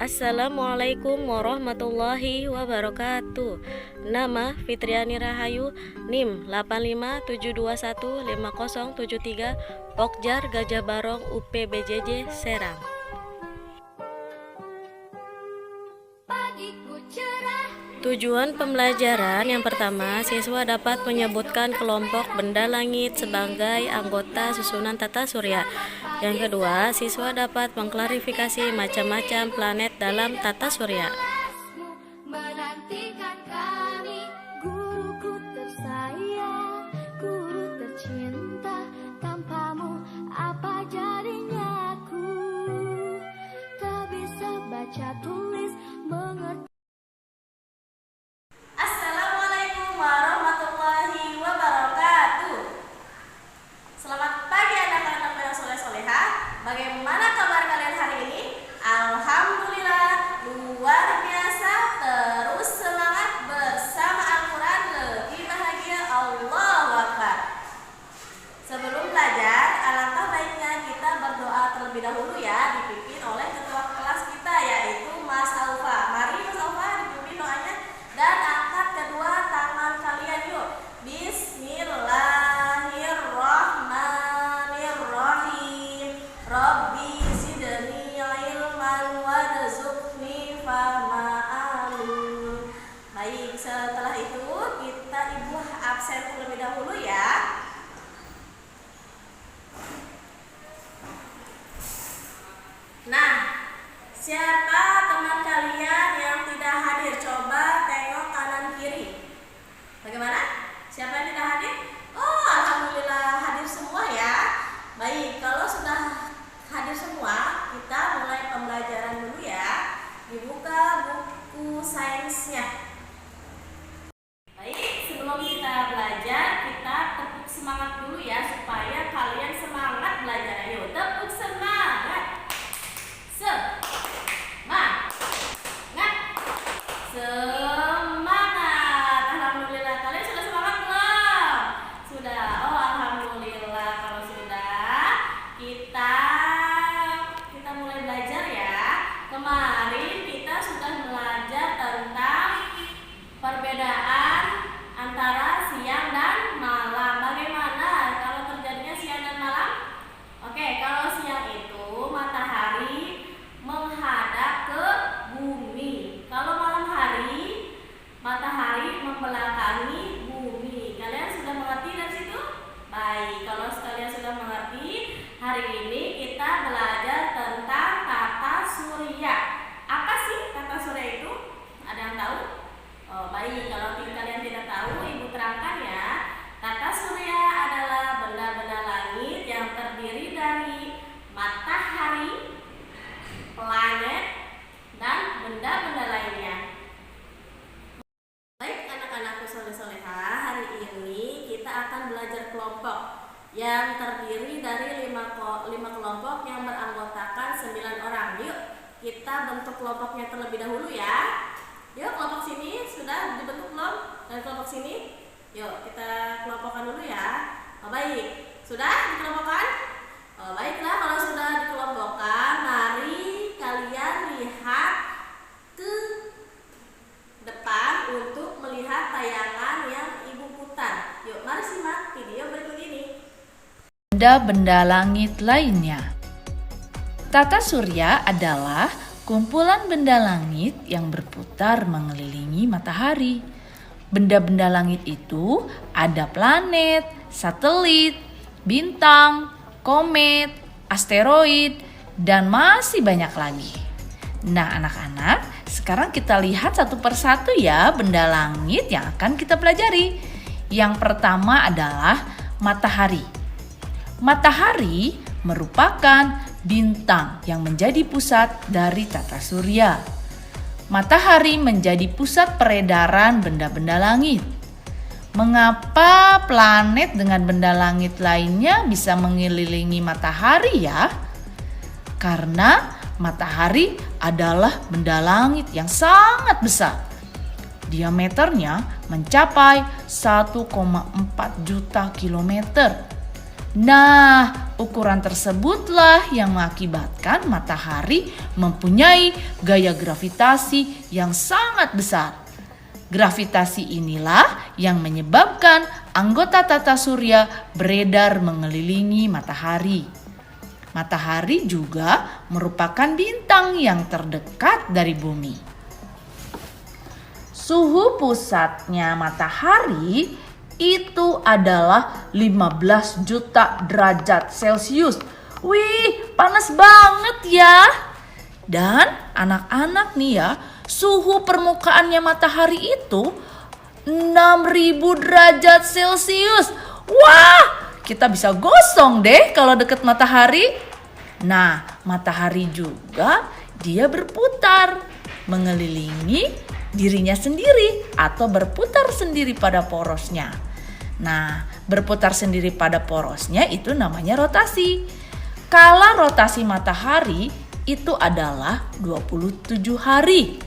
Assalamualaikum warahmatullahi wabarakatuh. Nama Fitriani Rahayu, NIM 857215073, Pokjar Gajah Barong, UPBJJ Serang. Tujuan pembelajaran yang pertama, siswa dapat menyebutkan kelompok benda langit sebagai anggota susunan tata surya. Yang kedua, siswa dapat mengklarifikasi macam-macam planet dalam tata surya. Menantikan kami, guruku tersayang, guru tercinta, tanpamu apa jadinya aku, tak bisa baca tulis mengerti. Assalamualaikum warahmatullahi wabarakatuh. Selamat pagi anak-anak yang soleh-soleha. Bagaimana kabar kalian hari ini? Alhamdulillah, luar biasa. Terus semangat bersama Al-Quran, lebih bahagia. Allahu Akbar. Sebelum belajar, alangkah baiknya kita berdoa terlebih dahulu ya, dipimpin oleh ketua kelas kita yaitu Mas Aufa. Mari Mas Aufa dipimpin doanya dan angkat kedua tangan kalian yuk. Bismillahirrahmanirrahim. Rabbi zidni ilman warzuqni fahma alim. Baik, setelah itu kita ibu absen terlebih dahulu ya. Nah, siapa teman kalian yang tidak hadir? Coba tengok kanan kiri. Bagaimana? Siapa yang tidak hadir? Oh, alhamdulillah hadir semua ya. Baik, kalau sudah hadir semua, kita mulai pembelajaran dulu ya. Dibuka buku sainsnya. Baik, sebelum kita belajar, kita tepuk semangat dulu ya supaya kalian semangat belajar. Ayo, tepuk semangat. Semangat. Alhamdulillah, kalian sudah semangat belum? Sudah. Oh, alhamdulillah kalau sudah. Kita mulai belajar ya. Kemarin kita sudah belajar tentang perbedaan antara siang dan malam. Bagaimana kalau terjadinya siang dan malam? Oke, kalau siang itu matahari menghadap ke bumi. Kalau malam hari, matahari membelakangi bumi. Kalian sudah mengerti dari situ? Baik, kalau kalian sudah mengerti, hari ini kita belajar tentang tata surya. Apa sih tata surya itu? Ada yang tahu? Oh, baik, kalau kalian tidak tahu, ibu terangkan ya. Tata surya adalah benda-benda langit yang terdiri dari matahari, planet, dan benda-benda lainnya. Baik anak-anakku soleh-soleha, hari ini kita akan belajar kelompok yang terdiri dari 5 kelompok yang beranggotakan 9 orang. Yuk, kita bentuk kelompoknya terlebih dahulu ya. Yuk, kelompok sini sudah dibentuk belum? Dan kelompok sini, yuk kita kelompokkan dulu ya. Oh, baik, sudah dikelompokkan? Oh, baiklah, kalau sudah dikelompokkan, mari kalian lihat ke depan untuk melihat tayangan yang ibu putar. Yuk, mari simak video berikut ini. Benda-benda langit lainnya. Tata surya adalah kumpulan benda langit yang berputar mengelilingi matahari. Benda-benda langit itu ada planet, satelit, bintang, komet, asteroid, dan masih banyak lagi. Nah anak-anak, sekarang kita lihat satu persatu ya benda langit yang akan kita pelajari. Yang pertama adalah matahari. Matahari merupakan bintang yang menjadi pusat dari tata surya. Matahari menjadi pusat peredaran benda-benda langit. Mengapa planet dengan benda langit lainnya bisa mengelilingi matahari ya? Karena matahari adalah benda langit yang sangat besar. Diameternya mencapai 1,4 juta kilometer. Nah, ukuran tersebutlah yang mengakibatkan matahari mempunyai gaya gravitasi yang sangat besar. Gravitasi inilah yang menyebabkan anggota tata surya beredar mengelilingi matahari. Matahari juga merupakan bintang yang terdekat dari bumi. Suhu pusatnya matahari itu adalah 15 juta derajat Celcius. Wih, panas banget ya. Dan anak-anak nih ya, suhu permukaannya matahari itu 6.000 derajat Celcius. Wah, kita bisa gosong deh kalau deket matahari. Nah, matahari juga dia berputar mengelilingi dirinya sendiri atau berputar sendiri pada porosnya. Nah, berputar sendiri pada porosnya itu namanya rotasi. Kala rotasi matahari itu adalah 27 hari.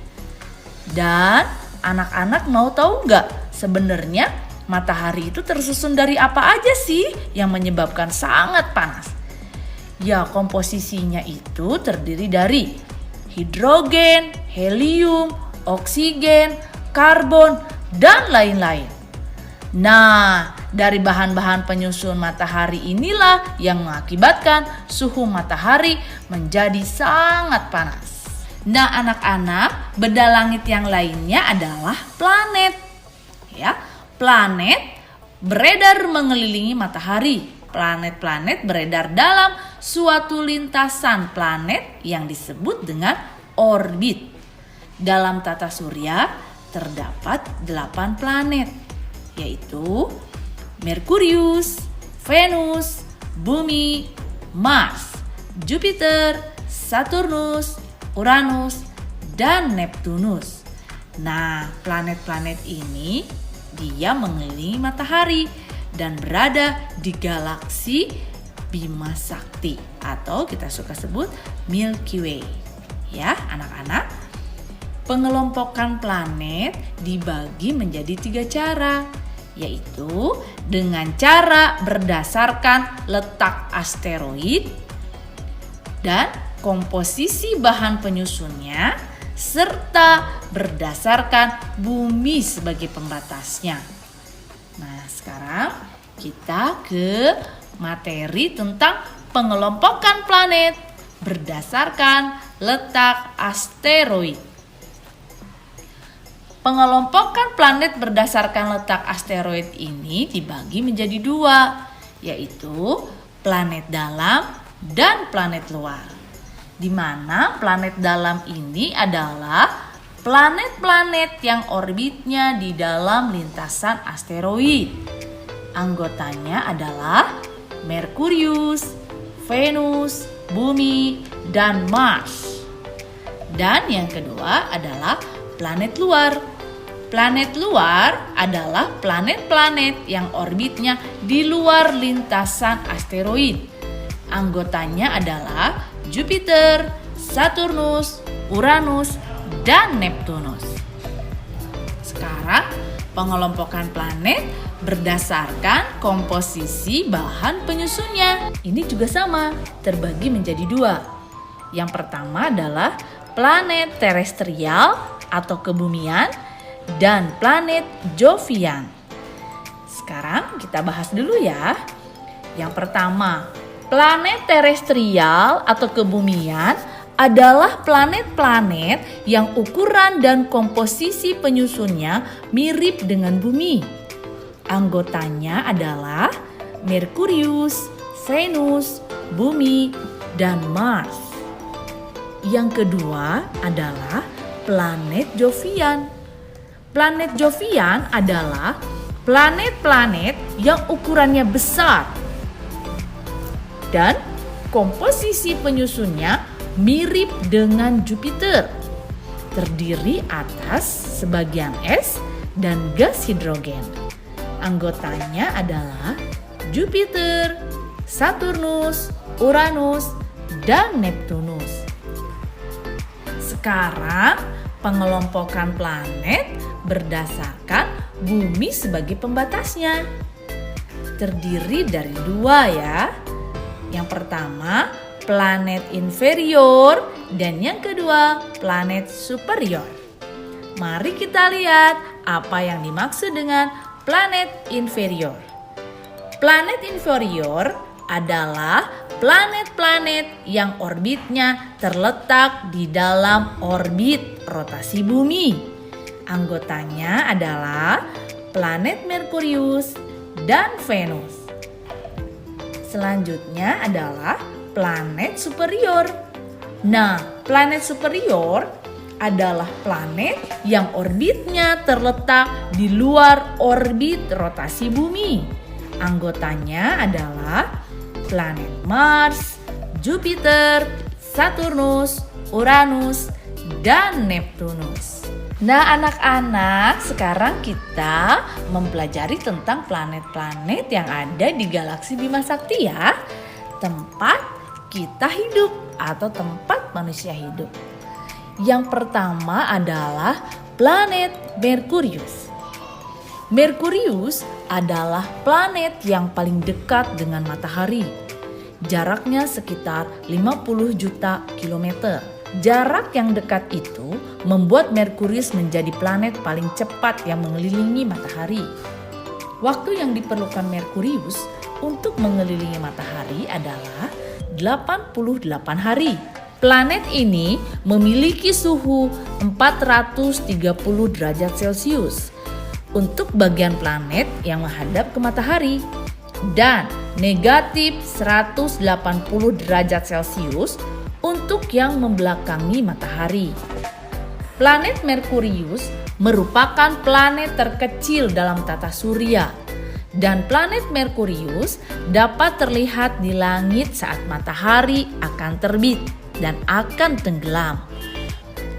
Dan anak-anak mau tahu nggak sebenarnya matahari itu tersusun dari apa aja sih yang menyebabkan sangat panas? Ya, komposisinya itu terdiri dari hidrogen, helium, oksigen, karbon, dan lain-lain. Nah, dari bahan-bahan penyusun matahari inilah yang mengakibatkan suhu matahari menjadi sangat panas. Nah, anak-anak, benda langit yang lainnya adalah planet. Ya, planet beredar mengelilingi matahari. Planet-planet beredar dalam suatu lintasan planet yang disebut dengan orbit. Dalam tata surya terdapat 8 planet, yaitu Merkurius, Venus, Bumi, Mars, Jupiter, Saturnus, Uranus, dan Neptunus. Nah, planet-planet ini dia mengelilingi matahari dan berada di galaksi Bima Sakti atau kita suka sebut Milky Way. Ya, anak-anak. Pengelompokan planet dibagi menjadi 3 cara, yaitu dengan cara berdasarkan letak asteroid dan komposisi bahan penyusunnya, serta berdasarkan bumi sebagai pembatasnya. Nah, sekarang kita ke materi tentang pengelompokan planet berdasarkan letak asteroid. Pengelompokan planet berdasarkan letak asteroid ini dibagi menjadi 2, yaitu planet dalam dan planet luar. Di mana planet dalam ini adalah planet-planet yang orbitnya di dalam lintasan asteroid. Anggotanya adalah Merkurius, Venus, Bumi, dan Mars. Dan yang kedua adalah planet luar. Planet luar adalah planet-planet yang orbitnya di luar lintasan asteroid. Anggotanya adalah Jupiter, Saturnus, Uranus, dan Neptunus. Sekarang pengelompokan planet berdasarkan komposisi bahan penyusunnya. Ini juga sama, terbagi menjadi 2. Yang pertama adalah planet terestrial atau kebumian dan planet Jovian. Sekarang kita bahas dulu ya. Yang pertama, planet terestrial atau kebumian adalah planet-planet yang ukuran dan komposisi penyusunnya mirip dengan bumi. Anggotanya adalah Merkurius, Venus, Bumi, dan Mars. Yang kedua adalah planet Jovian. Planet Jovian adalah planet-planet yang ukurannya besar dan Komposisi penyusunnya mirip dengan Jupiter. Terdiri atas sebagian es dan gas hidrogen. Anggotanya adalah Jupiter, Saturnus, Uranus, dan Neptunus. Sekarang pengelompokan planet berdasarkan bumi sebagai pembatasnya. Terdiri dari 2 ya. Yang pertama planet inferior dan yang kedua planet superior. Mari kita lihat apa yang dimaksud dengan planet inferior. Planet inferior adalah planet-planet yang orbitnya terletak di dalam orbit rotasi bumi. Anggotanya adalah planet Merkurius dan Venus. Selanjutnya adalah planet superior. Nah, planet superior adalah planet yang orbitnya terletak di luar orbit rotasi bumi. Anggotanya adalah planet Mars, Jupiter, Saturnus, Uranus, dan Neptunus. Nah, anak-anak, sekarang kita mempelajari tentang planet-planet yang ada di galaksi Bima Sakti ya. Tempat kita hidup atau tempat manusia hidup. Yang pertama adalah planet Merkurius. Merkurius adalah planet yang paling dekat dengan matahari. Jaraknya sekitar 50 juta kilometer. Jarak yang dekat itu membuat Merkurius menjadi planet paling cepat yang mengelilingi matahari. Waktu yang diperlukan Merkurius untuk mengelilingi matahari adalah 88 hari. Planet ini memiliki suhu 430 derajat Celcius untuk bagian planet yang menghadap ke matahari dan negatif 180 derajat Celcius untuk yang membelakangi matahari. Planet Merkurius merupakan planet terkecil dalam tata surya dan planet Merkurius dapat terlihat di langit saat matahari akan terbit dan akan tenggelam.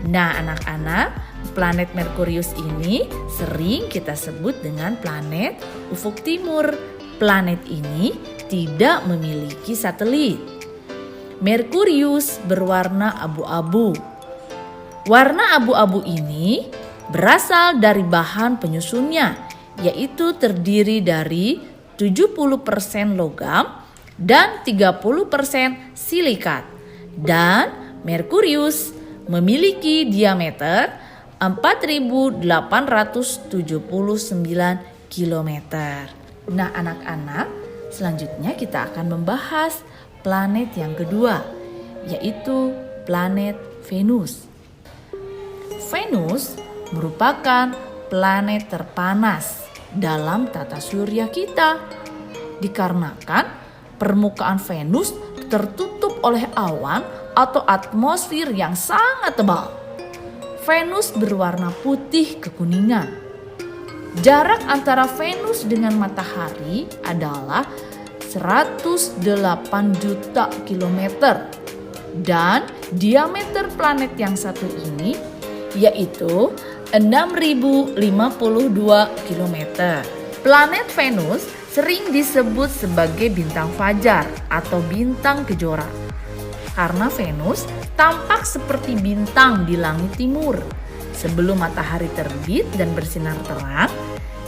Nah, anak-anak, planet Merkurius ini sering kita sebut dengan planet ufuk timur. Planet ini tidak memiliki satelit. Merkurius berwarna abu-abu. Warna abu-abu ini berasal dari bahan penyusunnya, yaitu terdiri dari 70% logam dan 30% silikat. Dan Merkurius memiliki diameter 4.879 km. Nah, anak-anak, selanjutnya kita akan membahas planet yang kedua, yaitu planet Venus. Venus merupakan planet terpanas dalam tata surya kita, dikarenakan permukaan Venus tertutup oleh awan atau atmosfer yang sangat tebal. Venus berwarna putih kekuningan. Jarak antara Venus dengan matahari adalah 108 juta kilometer dan diameter planet yang satu ini yaitu 6.052 kilometer. Planet Venus sering disebut sebagai bintang fajar atau bintang kejora karena Venus tampak seperti bintang di langit timur sebelum matahari terbit dan bersinar terang,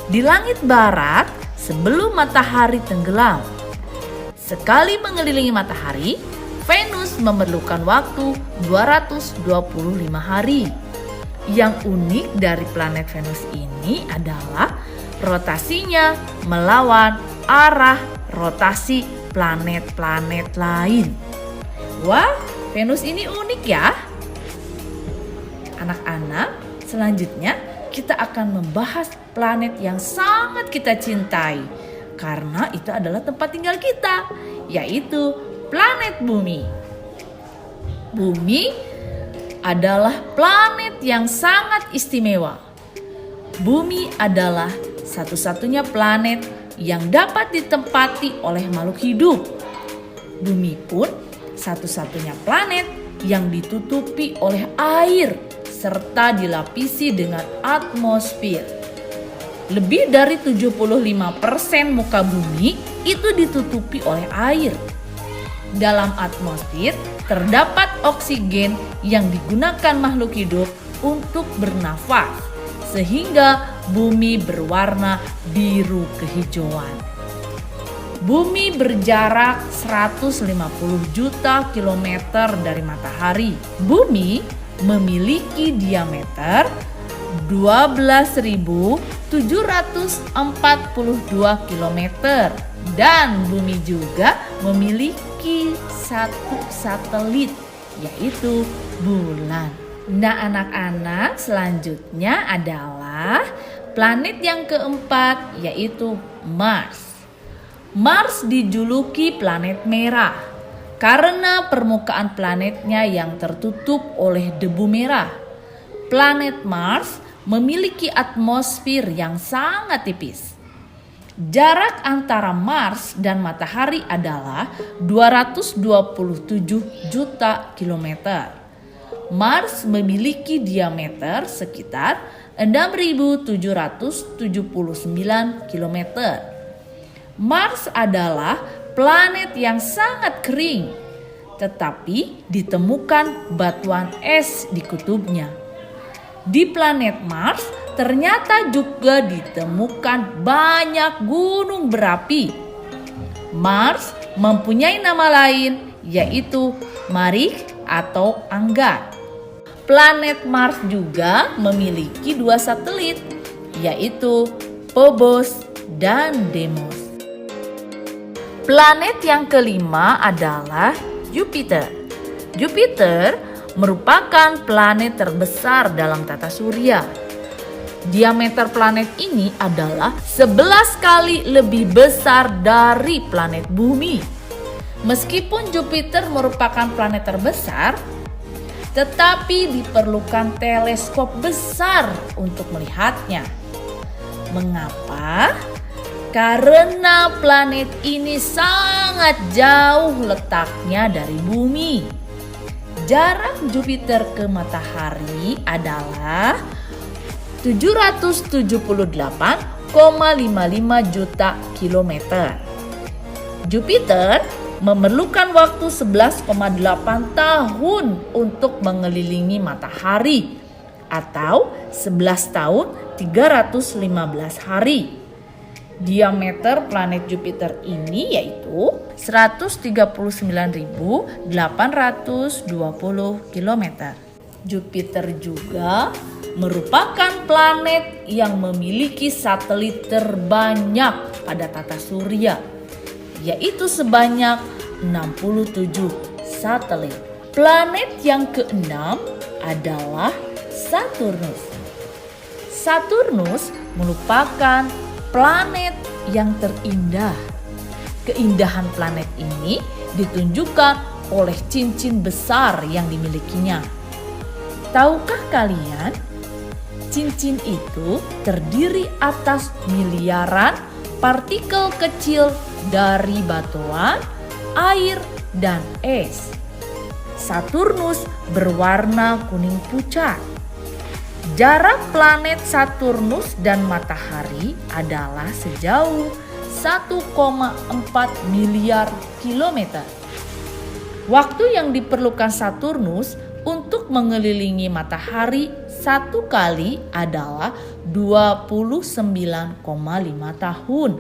di langit barat sebelum matahari tenggelam. Sekali mengelilingi matahari, Venus memerlukan waktu 225 hari. Yang unik dari planet Venus ini adalah rotasinya melawan arah rotasi planet-planet lain. Wah, Venus ini unik ya. Anak-anak, selanjutnya kita akan membahas planet yang sangat kita cintai karena itu adalah tempat tinggal kita, yaitu planet Bumi. Bumi adalah planet yang sangat istimewa. Bumi adalah satu-satunya planet yang dapat ditempati oleh makhluk hidup. Bumi pun satu-satunya planet yang ditutupi oleh air serta dilapisi dengan atmosfer. Lebih dari 75% muka bumi itu ditutupi oleh air. Dalam atmosfer terdapat oksigen yang digunakan makhluk hidup untuk bernafas, sehingga bumi berwarna biru kehijauan. Bumi berjarak 150 juta kilometer dari matahari. Bumi memiliki diameter 12.742 kilometer dan bumi juga memiliki satu satelit, yaitu bulan. Nah anak-anak, selanjutnya adalah planet yang keempat, yaitu Mars. Mars dijuluki planet merah karena permukaan planetnya yang tertutup oleh debu merah. Planet Mars memiliki atmosfer yang sangat tipis. Jarak antara Mars dan matahari adalah 227 juta kilometer. Mars memiliki diameter sekitar 6.779 kilometer. Mars adalah planet yang sangat kering, tetapi ditemukan batuan es di kutubnya. Di planet Mars ternyata juga ditemukan banyak gunung berapi. Mars mempunyai nama lain, yaitu Marikh atau Anggar. Planet Mars juga memiliki 2 satelit, yaitu Phobos dan Deimos. Planet yang kelima adalah Jupiter. Jupiter merupakan planet terbesar dalam tata surya. Diameter planet ini adalah 11 kali lebih besar dari planet Bumi. Meskipun Jupiter merupakan planet terbesar, tetapi diperlukan teleskop besar untuk melihatnya. Mengapa? Karena planet ini sangat jauh letaknya dari bumi. Jarak Jupiter ke matahari adalah 778,55 juta kilometer. Jupiter memerlukan waktu 11,8 tahun untuk mengelilingi matahari atau 11 tahun 315 hari. Diameter planet Jupiter ini yaitu 139.820 km. Jupiter juga merupakan planet yang memiliki satelit terbanyak pada tata surya, yaitu sebanyak 67 satelit. Planet yang keenam adalah Saturnus. Saturnus merupakan planet yang terindah. Keindahan planet ini ditunjukkan oleh cincin besar yang dimilikinya. Tahukah kalian, cincin itu terdiri atas miliaran partikel kecil dari batuan, air, dan es. Saturnus berwarna kuning pucat. Jarak planet Saturnus dan matahari adalah sejauh 1,4 miliar kilometer. Waktu yang diperlukan Saturnus untuk mengelilingi matahari satu kali adalah 29,5 tahun.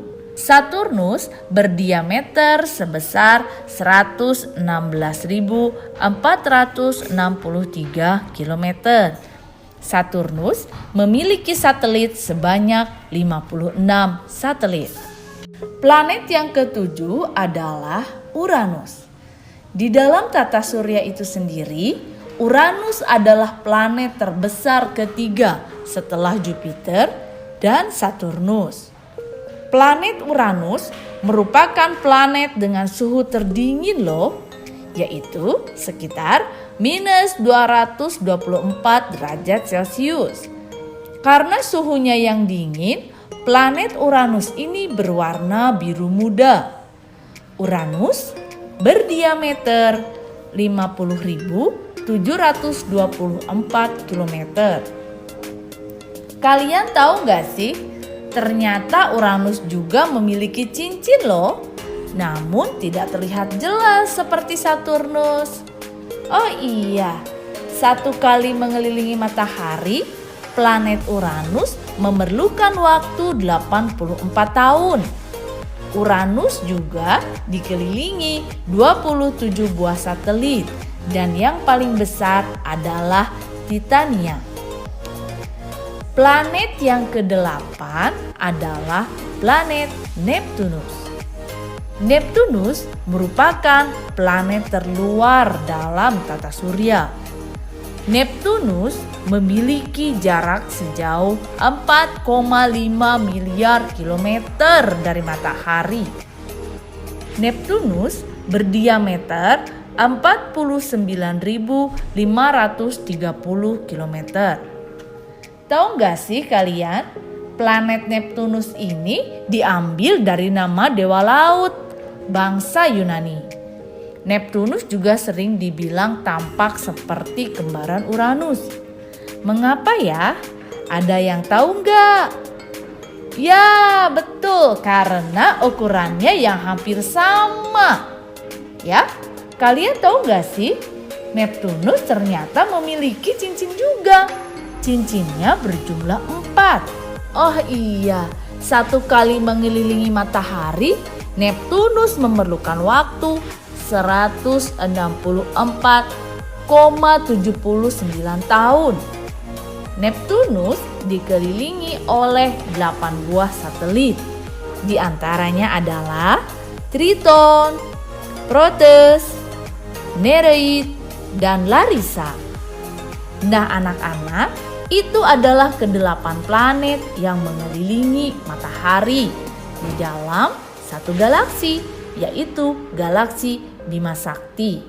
Saturnus berdiameter sebesar 116.463 km. Saturnus memiliki satelit sebanyak 56 satelit. Planet yang ketujuh adalah Uranus. Di dalam tata surya itu sendiri, Uranus adalah planet terbesar ketiga setelah Jupiter dan Saturnus. Planet Uranus merupakan planet dengan suhu terdingin loh, yaitu sekitar minus 224 derajat Celcius. Karena suhunya yang dingin, planet Uranus ini berwarna biru muda. Uranus berdiameter 50.724 km. Kalian tahu nggak sih? Ternyata Uranus juga memiliki cincin loh. Namun tidak terlihat jelas seperti Saturnus. Oh iya, satu kali mengelilingi matahari, planet Uranus memerlukan waktu 84 tahun. Uranus juga dikelilingi 27 buah satelit dan yang paling besar adalah Titania. Planet yang ke-8 adalah planet Neptunus. Neptunus merupakan planet terluar dalam tata surya. Neptunus memiliki jarak sejauh 4,5 miliar kilometer dari matahari. Neptunus berdiameter 49.530 km. Tahu nggak sih kalian, planet Neptunus ini diambil dari nama dewa laut, bangsa Yunani. Neptunus juga sering dibilang tampak seperti kembaran Uranus. Mengapa ya? Ada yang tahu nggak? Ya, betul, karena ukurannya yang hampir sama. Ya, kalian tahu nggak sih? Neptunus ternyata memiliki cincin juga. Cincinnya berjumlah 4. Oh iya, satu kali mengelilingi matahari, Neptunus memerlukan waktu 164,79 tahun. Neptunus dikelilingi oleh 8 buah satelit. Di antaranya adalah Triton, Proteus, Nereid, dan Larissa. Nah anak-anak, itu adalah ke-8 planet yang mengelilingi matahari di dalam satu galaksi, yaitu galaksi Bima Sakti.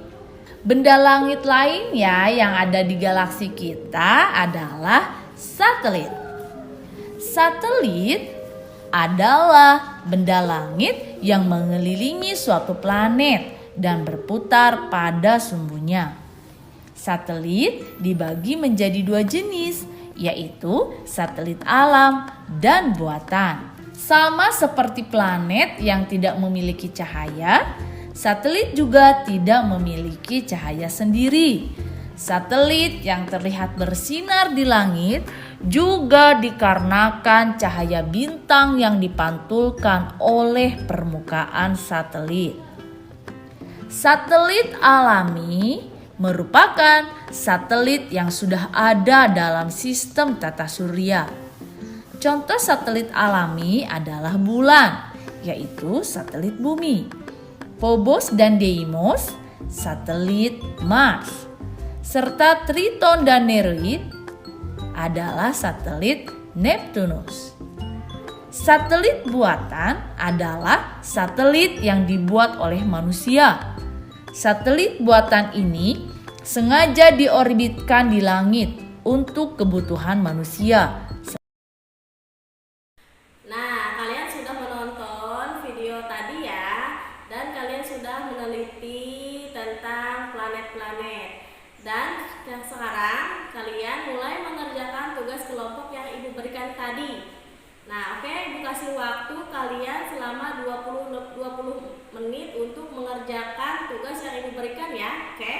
Benda langit lainnya yang ada di galaksi kita adalah satelit. Satelit adalah benda langit yang mengelilingi suatu planet dan berputar pada sumbunya. Satelit dibagi menjadi 2 jenis, yaitu satelit alam dan buatan. Sama seperti planet yang tidak memiliki cahaya, satelit juga tidak memiliki cahaya sendiri. Satelit yang terlihat bersinar di langit juga dikarenakan cahaya bintang yang dipantulkan oleh permukaan satelit. Satelit alami merupakan satelit yang sudah ada dalam sistem tata surya. Contoh satelit alami adalah bulan, yaitu satelit bumi. Phobos dan Deimos, satelit Mars. Serta Triton dan Nereid adalah satelit Neptunus. Satelit buatan adalah satelit yang dibuat oleh manusia. Satelit buatan ini sengaja diorbitkan di langit untuk kebutuhan manusia. Nah, kalian sudah menonton video tadi ya, dan kalian sudah meneliti tentang planet-planet. Dan sekarang kalian mulai mengerjakan tugas kelompok yang Ibu berikan tadi. Nah, oke, Ibu kasih waktu kalian selama 20 menit untuk mengerjakan tugas yang Ibu berikan ya, oke?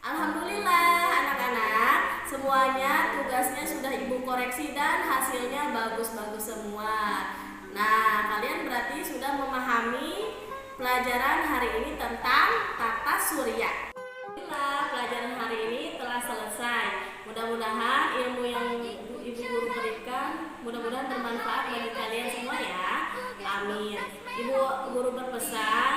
Alhamdulillah anak-anak, semuanya tugasnya sudah Ibu koreksi dan hasilnya bagus-bagus semua. Nah, kalian berarti sudah memahami pelajaran hari ini tentang tata surya. Alhamdulillah, pelajaran hari ini telah selesai. Mudah-mudahan ilmu yang Ibu guru berikan mudah-mudahan bermanfaat bagi kalian semua ya. Amin. Ibu guru berpesan